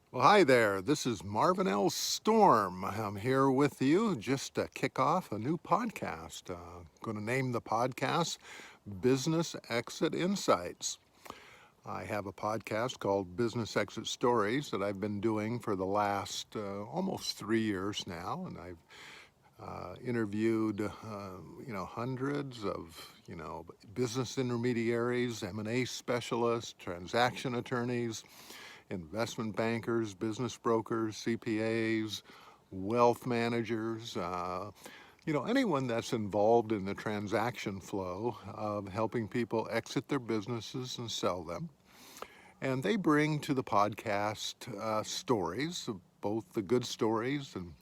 Well, hi there. This is Marvin L. Storm. I'm here with you just to kick off a new podcast. Going to name the podcast Business Exit Insights. I have a podcast called Business Exit Stories that I've been doing for the last almost 3 years now, and I've interviewed hundreds of business intermediaries, M&A specialists, transaction attorneys, investment bankers, business brokers, CPAs, wealth managers, anyone that's involved in the transaction flow of helping people exit their businesses and sell them. And they bring to the podcast stories, both the good stories and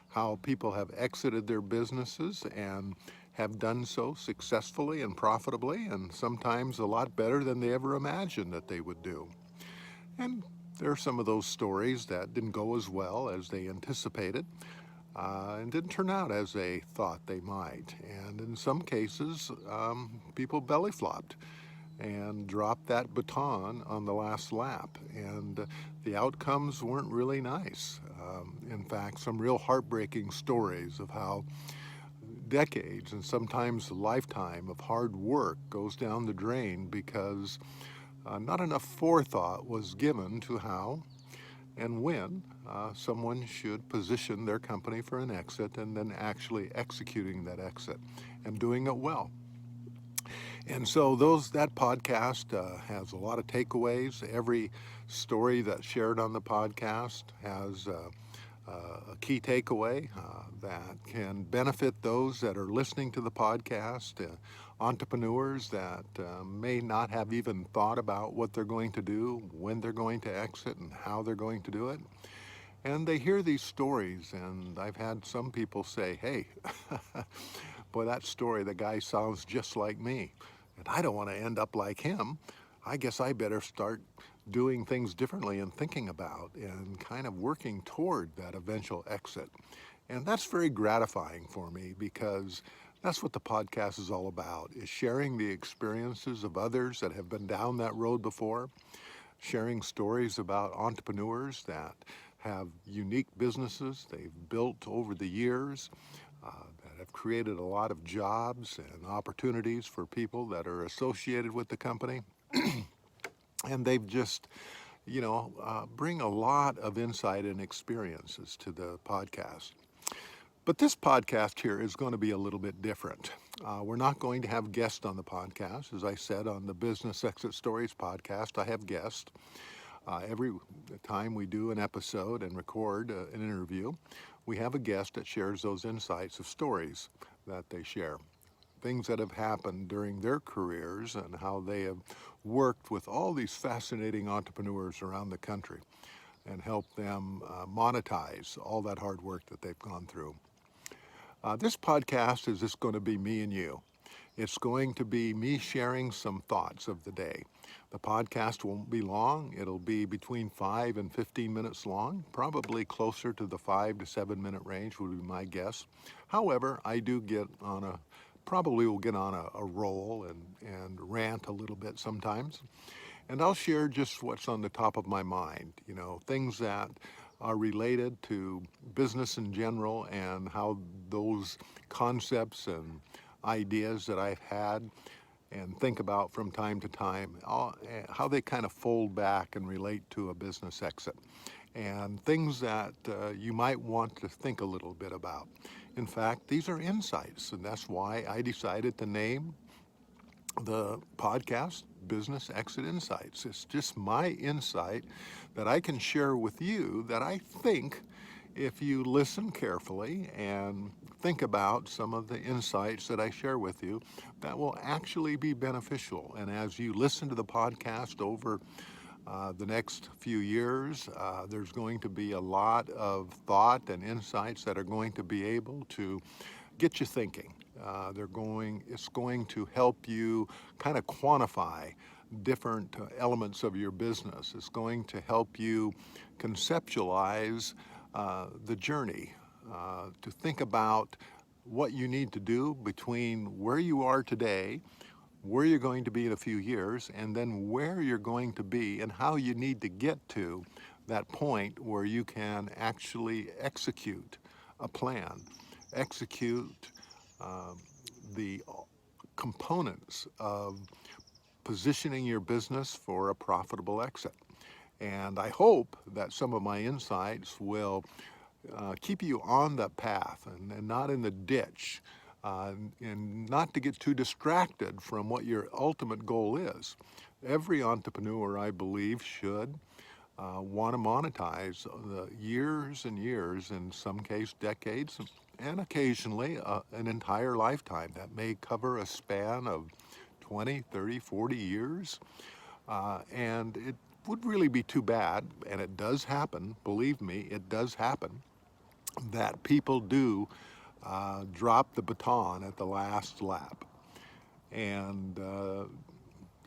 how people have exited their businesses and have done so successfully and profitably, and sometimes a lot better than they ever imagined that they would do. And there are some of those stories that didn't go as well as they anticipated and didn't turn out as they thought they might. And in some cases, people belly flopped and dropped that baton on the last lap. And the outcomes weren't really nice. In fact, some real heartbreaking stories of how decades and sometimes a lifetime of hard work goes down the drain because not enough forethought was given to how and when someone should position their company for an exit and then actually executing that exit and doing it well. And so that podcast has a lot of takeaways. Every story that's shared on the podcast has a key takeaway that can benefit those that are listening to the podcast, entrepreneurs that may not have even thought about what they're going to do, when they're going to exit, and how they're going to do it. And they hear these stories, and I've had some people say, hey, boy, that story, the guy sounds just like me, and I don't want to end up like him. I guess I better start doing things differently and thinking about and kind of working toward that eventual exit. And that's very gratifying for me because that's what the podcast is all about, is sharing the experiences of others that have been down that road before, sharing stories about entrepreneurs that have unique businesses they've built over the years that have created a lot of jobs and opportunities for people that are associated with the company. And they've just, bring a lot of insight and experiences to the podcast. But this podcast here is going to be a little bit different. We're not going to have guests on the podcast. As I said, on the Business Exit Stories podcast, I have guests. Every time we do an episode and record an interview, we have a guest that shares those insights of stories that they share, things that have happened during their careers and how they have worked with all these fascinating entrepreneurs around the country and helped them monetize all that hard work that they've gone through. This podcast is just going to be me and you. It's going to be me sharing some thoughts of the day. The podcast won't be long. It'll be between 5 and 15 minutes long, probably closer to the 5 to 7 minute range would be my guess. However, I do probably will get on a roll and rant a little bit sometimes. And I'll share just what's on the top of my mind, things that are related to business in general and how those concepts and ideas that I've had and think about from time to time, how they kind of fold back and relate to a business exit, and things that you might want to think a little bit about. In fact, these are insights, and that's why I decided to name the podcast Business Exit Insights. It's just my insight that I can share with you that I think if you listen carefully and think about some of the insights that I share with you, that will actually be beneficial. And as you listen to the podcast over the next few years, there's going to be a lot of thought and insights that are going to be able to get you thinking. It's going to help you kind of quantify different elements of your business. It's going to help you conceptualize the journey, to think about what you need to do between where you are today, where you're going to be in a few years, and then where you're going to be and how you need to get to that point where you can actually execute a plan, execute um, the components of positioning your business for a profitable exit. And I hope that some of my insights will keep you on the path and not in the ditch, and not to get too distracted from what your ultimate goal is. Every entrepreneur, I believe, should want to monetize the years and years, in some case decades, and occasionally an entire lifetime. That may cover a span of 20, 30, 40 years. And it would really be too bad, and it does happen, believe me, it does happen, that people do drop the baton at the last lap. And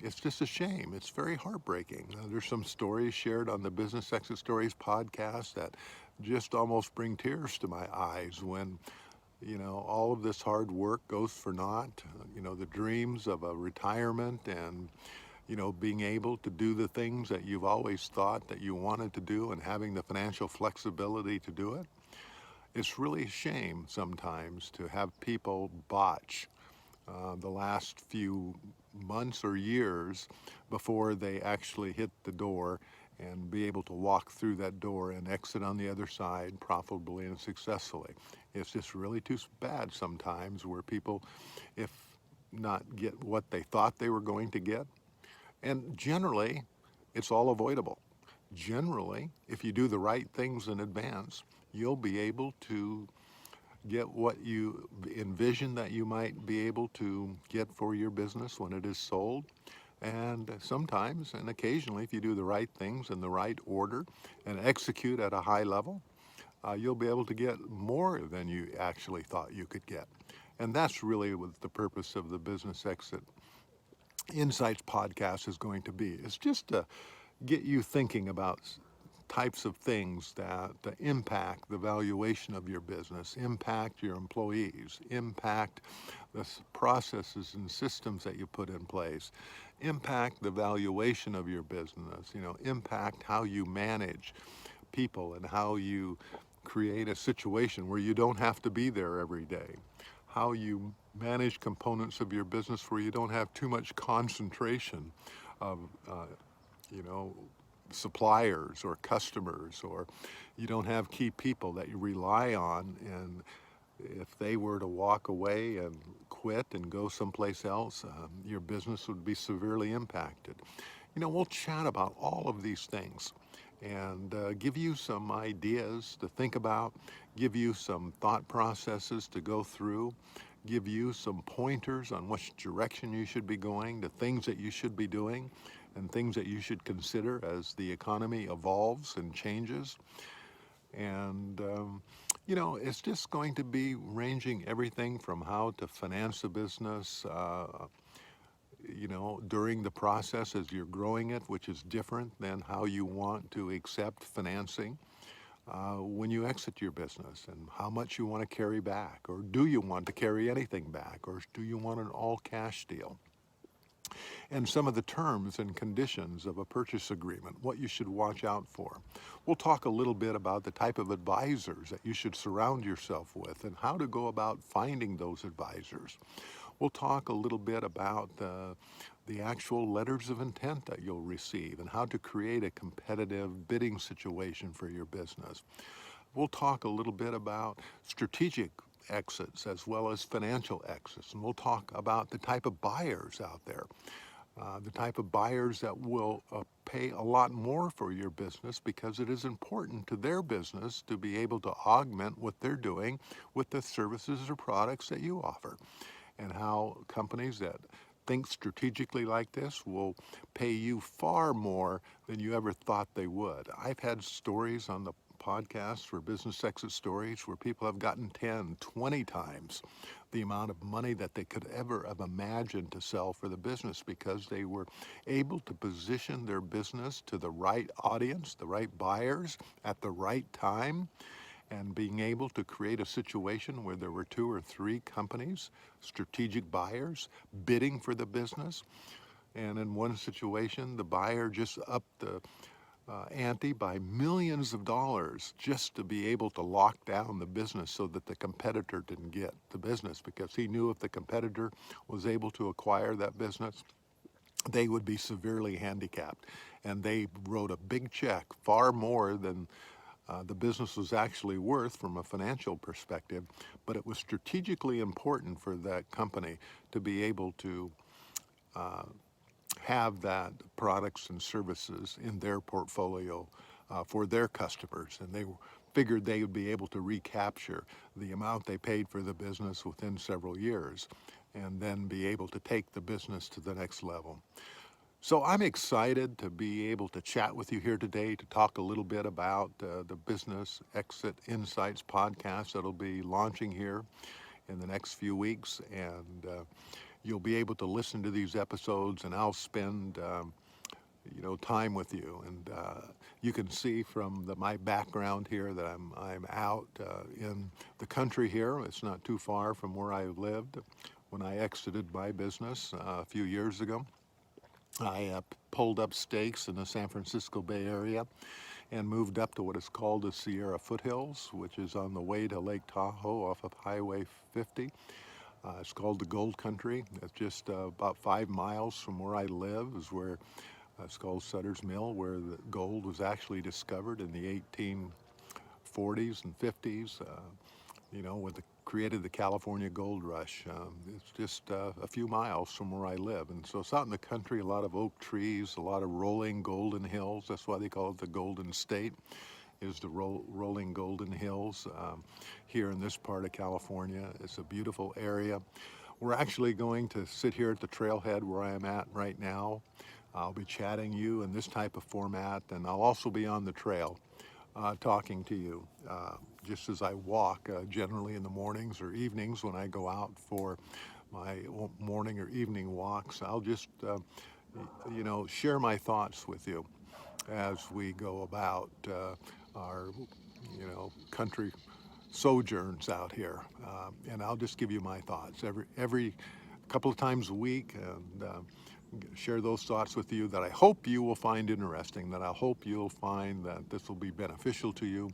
it's just a shame. It's very heartbreaking. There's some stories shared on the Business Exit Stories podcast that just almost bring tears to my eyes when, all of this hard work goes for naught. The dreams of a retirement and, being able to do the things that you've always thought that you wanted to do and having the financial flexibility to do it. It's really a shame sometimes to have people botch the last few months or years before they actually hit the door and be able to walk through that door and exit on the other side profitably and successfully. It's just really too bad sometimes where people, if not get what they thought they were going to get, and generally it's all avoidable. Generally, if you do the right things in advance, you'll be able to get what you envision that you might be able to get for your business when it is sold. And sometimes and occasionally, if you do the right things in the right order and execute at a high level, you'll be able to get more than you actually thought you could get. And that's really what the purpose of the Business Exit Insights podcast is going to be. It's just to get you thinking about types of things that impact the valuation of your business, impact your employees, impact the processes and systems that you put in place, impact the valuation of your business, impact how you manage people and how you create a situation where you don't have to be there every day, how you manage components of your business where you don't have too much concentration of, you know, suppliers or customers, or you don't have key people that you rely on, and if they were to walk away and quit and go someplace else, your business would be severely impacted. We'll chat about all of these things and give you some ideas to think about, give you some thought processes to go through, give you some pointers on which direction you should be going, the things that you should be doing, and things that you should consider as the economy evolves and changes. And, it's just going to be ranging everything from how to finance a business, during the process as you're growing it, which is different than how you want to accept financing when you exit your business, and how much you want to carry back, or do you want to carry anything back, or do you want an all-cash deal? And some of the terms and conditions of a purchase agreement, what you should watch out for. We'll talk a little bit about the type of advisors that you should surround yourself with and how to go about finding those advisors. We'll talk a little bit about the actual letters of intent that you'll receive and how to create a competitive bidding situation for your business. We'll talk a little bit about strategic exits as well as financial exits, and we'll talk about the type of buyers out there. The type of buyers that will pay a lot more for your business because it is important to their business to be able to augment what they're doing with the services or products that you offer, and how companies that think strategically like this will pay you far more than you ever thought they would. I've had stories on the podcast for Business Exit Stories where people have gotten 10, 20 times the amount of money that they could ever have imagined to sell for the business because they were able to position their business to the right audience, the right buyers at the right time, and being able to create a situation where there were 2 or 3 companies, strategic buyers, bidding for the business. And in one situation, the buyer just upped ante by millions of dollars just to be able to lock down the business so that the competitor didn't get the business, because he knew if the competitor was able to acquire that business, they would be severely handicapped. And they wrote a big check, far more than the business was actually worth from a financial perspective, but it was strategically important for that company to be able to have that products and services in their portfolio for their customers. And they figured they would be able to recapture the amount they paid for the business within several years and then be able to take the business to the next level. So I'm excited to be able to chat with you here today to talk a little bit about the Business Exit Insights podcast that'll be launching here in the next few weeks. And you'll be able to listen to these episodes, and I'll spend time with you. And you can see from my background here that I'm out in the country here. It's not too far from where I lived when I exited my business a few years ago. I pulled up stakes in the San Francisco Bay Area and moved up to what is called the Sierra Foothills, which is on the way to Lake Tahoe off of Highway 50. It's called the Gold Country. It's just about 5 miles from where I live is where it's called Sutter's Mill, where the gold was actually discovered in the 1840s and 50s. When they created the California Gold Rush. It's just a few miles from where I live. And so it's out in the country, a lot of oak trees, a lot of rolling golden hills. That's why they call it the Golden State, is the rolling golden hills here in this part of California. It's a beautiful area. We're actually going to sit here at the trailhead where I am at right now. I'll be chatting you in this type of format, and I'll also be on the trail talking to you just as I walk, generally in the mornings or evenings when I go out for my morning or evening walks. I'll just, share my thoughts with you as we go about our, country sojourns out here. And I'll just give you my thoughts every couple of times a week, and share those thoughts with you that I hope you will find interesting, that I hope you'll find that this will be beneficial to you.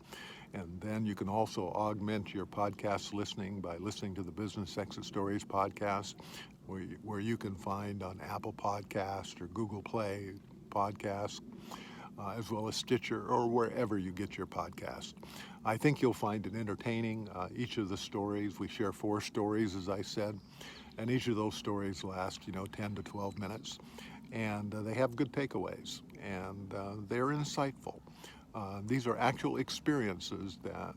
And then you can also augment your podcast listening by listening to the Business Exit Stories podcast, where you can find on Apple Podcast or Google Play Podcast, as well as Stitcher or wherever you get your podcast. I think you'll find it entertaining. Each of the stories, we share 4 stories, as I said, and each of those stories last, 10 to 12 minutes. And they have good takeaways, and they're insightful. These are actual experiences that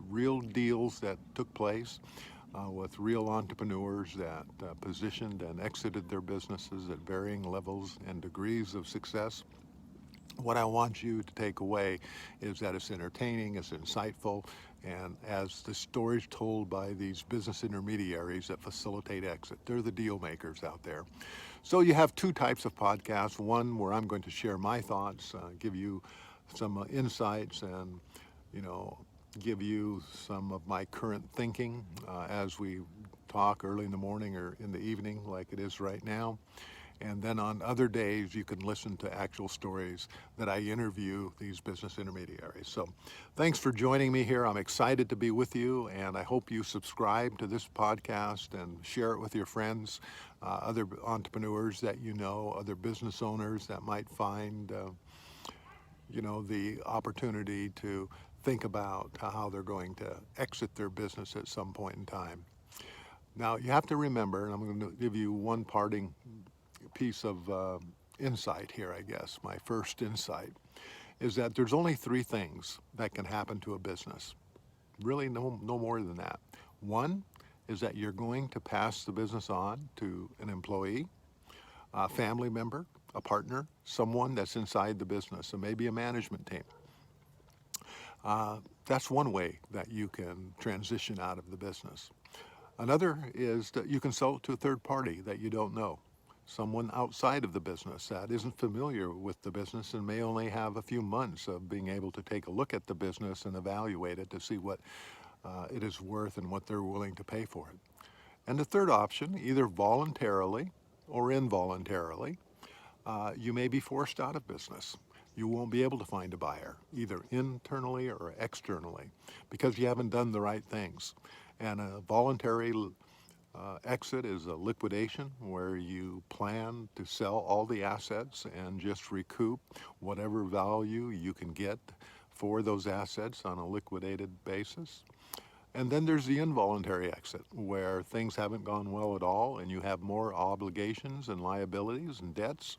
real deals that took place with real entrepreneurs that positioned and exited their businesses at varying levels and degrees of success. What I want you to take away is that it's entertaining, it's insightful, and as the stories told by these business intermediaries that facilitate exit, they're the deal makers out there. So you have 2 types of podcasts. One where I'm going to share my thoughts, give you some insights, and give you some of my current thinking as we talk early in the morning or in the evening like it is right now. And then on other days, you can listen to actual stories that I interview these business intermediaries. So thanks for joining me here. I'm excited to be with you, and I hope you subscribe to this podcast and share it with your friends, other entrepreneurs that other business owners that might find, the opportunity to think about how they're going to exit their business at some point in time. Now, you have to remember, and I'm going to give you one parting piece of insight here, I guess. My first insight is that there's only 3 things that can happen to a business. Really, no more than that. One is that you're going to pass the business on to an employee, a family member, a partner, someone that's inside the business, and maybe a management team. That's one way that you can transition out of the business. Another is that you can sell it to a third party that you don't know. Someone outside of the business that isn't familiar with the business and may only have a few months of being able to take a look at the business and evaluate it to see what it is worth and what they're willing to pay for it. And the third option, either voluntarily or involuntarily, you may be forced out of business. you won't be able to find a buyer, either internally or externally, because you haven't done the right things. And a voluntary exit is a liquidation where you plan to sell all the assets and just recoup whatever value you can get for those assets on a liquidated basis. And then there's the involuntary exit, where things haven't gone well at all and you have more obligations and liabilities and debts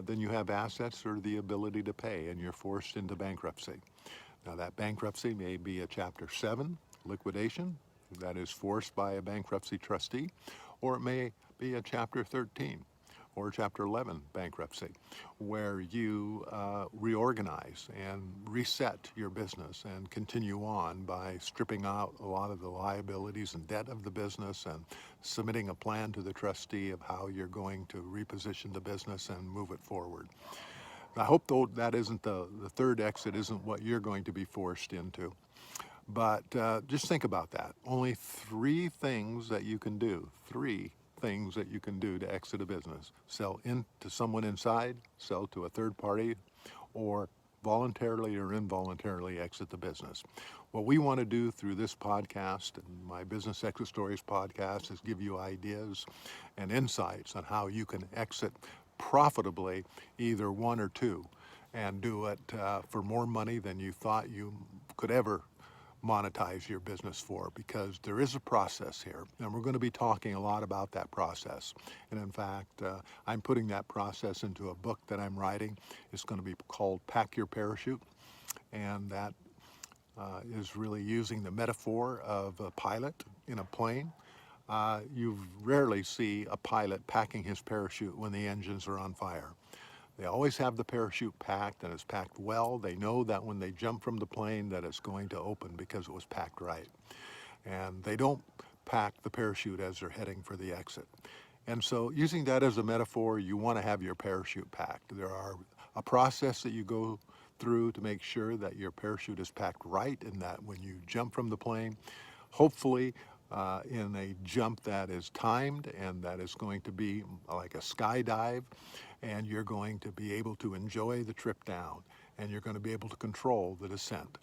than you have assets or the ability to pay, and you're forced into bankruptcy. Now, that bankruptcy may be a Chapter 7 liquidation that is forced by a bankruptcy trustee, or it may be a Chapter 13 or Chapter 11 bankruptcy, where you reorganize and reset your business and continue on by stripping out a lot of the liabilities and debt of the business and submitting a plan to the trustee of how you're going to reposition the business and move it forward. I hope though that isn't the third exit isn't what you're going to be forced into. But just think about that. Only three things that you can do. Three things that you can do to exit a business. Sell to someone inside, sell to a third party, or voluntarily or involuntarily exit the business. What we want to do through this podcast and my Business Exit Stories podcast is give you ideas and insights on how you can exit profitably either one or two, and do it for more money than you thought you could ever monetize your business for, because there is a process here, and we're going to be talking a lot about that process. And in fact, I'm putting that process into a book that I'm writing. It's going to be called Pack Your Parachute, and that is really using the metaphor of a pilot in a plane. You rarely see a pilot packing his parachute when the engines are on fire. They always have the parachute packed, and it's packed well. They know that when they jump from the plane that it's going to open because it was packed right. And they don't pack the parachute as they're heading for the exit. And so using that as a metaphor, you want to have your parachute packed. There are a process that you go through to make sure that your parachute is packed right, and that when you jump from the plane, hopefully in a jump that is timed and that is going to be like a skydive, and you're going to be able to enjoy the trip down, and you're going to be able to control the descent.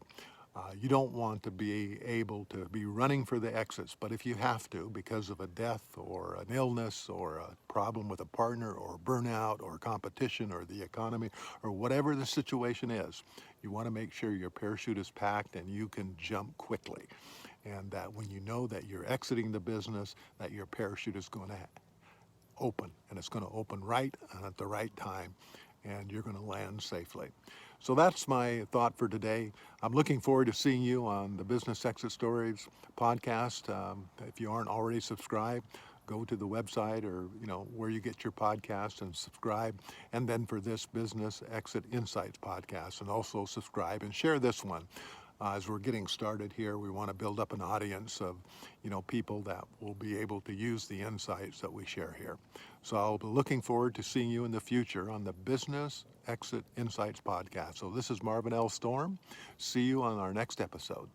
You don't want to be able to be running for the exits, but if you have to because of a death or an illness or a problem with a partner or burnout or competition or the economy or whatever the situation is, you want to make sure your parachute is packed and you can jump quickly. And that when you know that you're exiting the business, that your parachute is going to open, and it's going to open right and at the right time, and you're going to land safely. So that's my thought for today. I'm looking forward to seeing you on the Business Exit Stories podcast. If you aren't already subscribed, go to the website or where you get your podcast and subscribe. And then for this Business Exit Insights podcast, and also subscribe and share this one. As we're getting started here, we want to build up an audience of, people that will be able to use the insights that we share here. So I'll be looking forward to seeing you in the future on the Business Exit Insights podcast. So this is Marvin L. Storm. See you on our next episode.